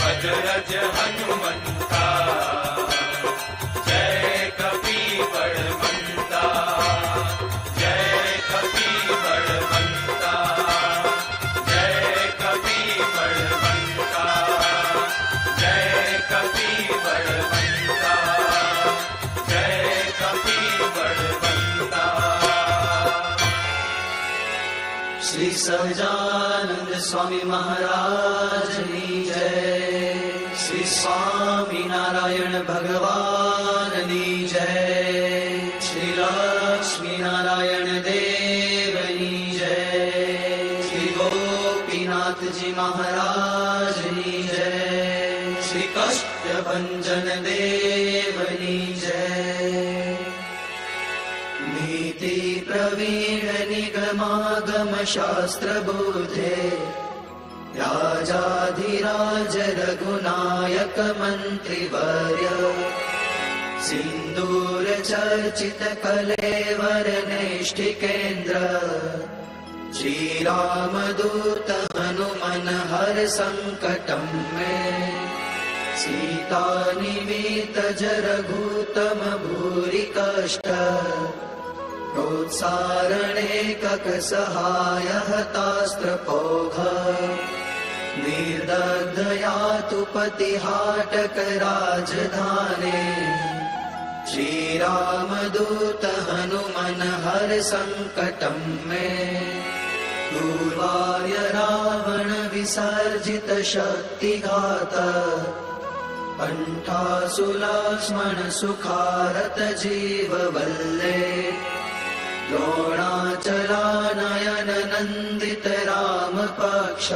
अजरज हनुमंता, जय कपि बलवंता, जय कपि बलवंता, जय कपि बलवंता, जय कपि बलवंता, जय कपि बलवंता। श्री सहजानंद स्वामी महाराज की जय। સ્વામિનારાયણ ભગવાનની જય. શ્રી લક્ષ્મીનારાયણ દેવની જય. શ્રી ગોપીનાથજી મહારાજની જય. શ્રી કષ્ટભંજન દેવની જય. નીતિ પ્રવીણ નિગમાગમ શાસ્ત્ર બુધે રાજાધિરાજ રઘુનાયક મંત્રીવર્ય સિંદૂર ચર્ચિત કલેવર નૈષ્ઠિકેન્દ્ર શ્રી રામદૂત હનુમન હર સંકટમ મે सीता निमित जरघूतम भूरि कष्ट प्रोत्सारणे कक सहाय हतास्त्र पौघ निर्दग्धयातु पतिहाटक राजधाने श्री रामदूत हनुमन हर संकटम में दूर्वाय रावण विसर्जित शक्तिघात कंठासुलाक्ष्मण सुखारत जीव वल्ले द्रोणाचलानयन नंदित राम पक्ष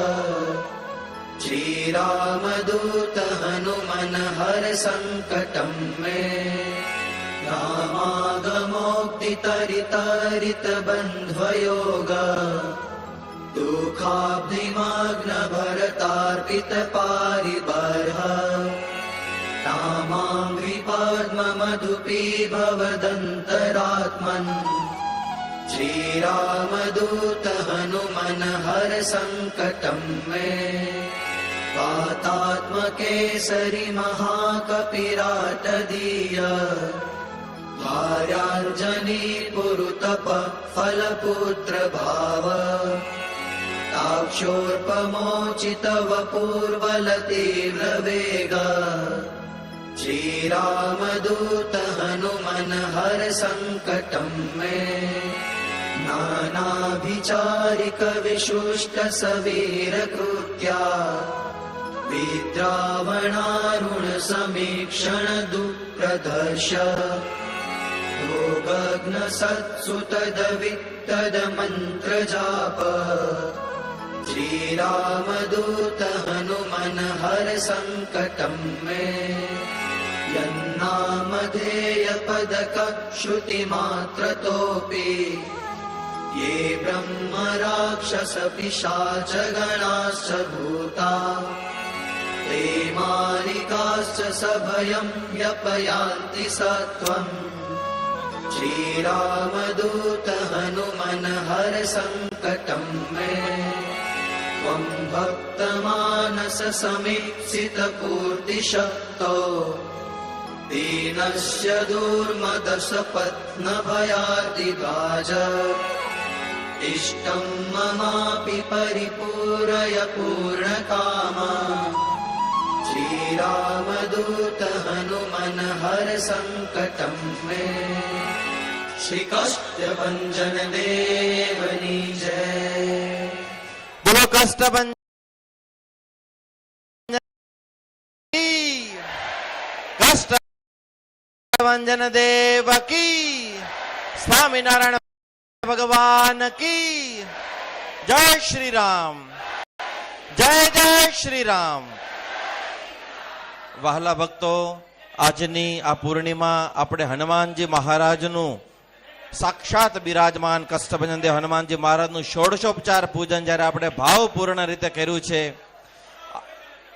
श्री रामदूत हनुमन हर संकटम में रामागमोक्ति तरित बंध्वयोग दुःखाब्धिमग्न भरतार्पित पारिबर्ह नामाङ्घ्रि पद्म मधुपी भवदन्तरात्मन् श्रीरामदूत हनुमन हर संकटं मे वातात्मकेसरि महाकपिराटदीय भार्याञ्जनी पुरुतप फलपुत्र भाव ताक्षोर्पमोचित वपूर्वल तीव्र वेग श्रीरामदूत हनुमन हर संकटं मे नानाभिचारिक विशुष्ट सवीर कृत्या विद्रावणारुण समीक्षण दुःप्रदर्श भोगग्न सत्सुतदवित्तद मंत्र जाप श्रीरामदूत हनुमन हर संकटं मे यन्नामधेय पदक श्रुति मात्रतोऽपि ये ब्रह्म राक्षस पिशाच गणाश्च भूता ते मालिकाश्च सभयं व्यपयान्ति सत्वम् श्रीरामदूत हनुमन हर संकटं मे त्वं भक्तमानस समीप्सित पूर्तिशक्तो दीनस्य दुर्मदसपत्न भयार्तिभाज इष्टं ममापि परिपूरय पूर्णकामा श्रीरामदूत हनुमन हर संकटं मे श्री कष्टभंजन देवनी जय. बोलो कष्टभंजन कष्टभंजन देव की स्वामीनारायण भगवान की जय श्री राम. जय जय श्री राम. વહાલા ભક્તો, આજની આ પૂર્ણિમા આપણે હનુમાનજી મહારાજનું સાક્ષાત બિરાજમાન કષ્ટભંજન દેવ હનુમાનજી મહારાજનું ષોડશોપચાર પૂજન જ્યારે આપણે ભાવપૂર્ણ રીતે કર્યું છે.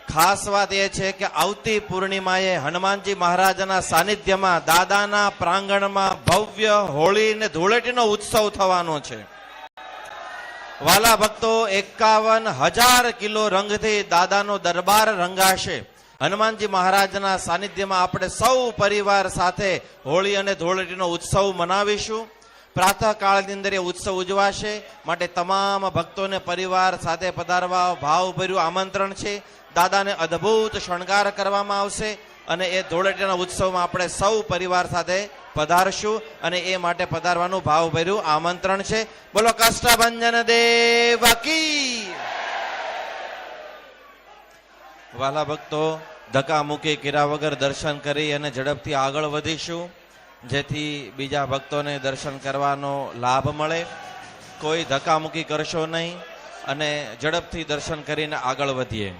ખાસ વાત એ છે કે આવતી પૂર્ણિમાએ હનુમાનજી મહારાજના સાનિધ્યમાં દાદાના પ્રાંગણમાં ભવ્ય હોળી ને ધૂળેટીનો ઉત્સવ થવાનો છે. વાલા ભક્તો, 51,000 કિલો રંગથી દાદાનો દરબાર રંગાશે. હનુમાનજી મહારાજના સાનિધ્યમાં આપણે સૌ પરિવાર સાથે હોળી અને ધૂળેટીનો ઉત્સવ મનાવીશું. પ્રાતઃકાળની અંદર એ ઉત્સવ ઉજવાશે, માટે તમામ ભક્તોને પરિવાર સાથે પધારવા ભાવભર્યું આમંત્રણ છે. દાદાને અદ્ભુત શણગાર કરવામાં આવશે અને એ ધૂળેટીના ઉત્સવમાં આપણે સૌ પરિવાર સાથે પધારશું અને એ માટે પધારવાનું ભાવભર્યું આમંત્રણ છે. બોલો કષ્ટભંજન દેવ કી. વાલા ભક્તો, ધક્કામુક્કી કર્યા વગર દર્શન કરી અને ઝડપથી આગળ વધીશું, જેથી બીજા ભક્તોને દર્શન કરવાનો લાભ મળે. કોઈ ધક્કામુક્કી કરશો નહીં અને ઝડપથી દર્શન કરીને આગળ વધીએ.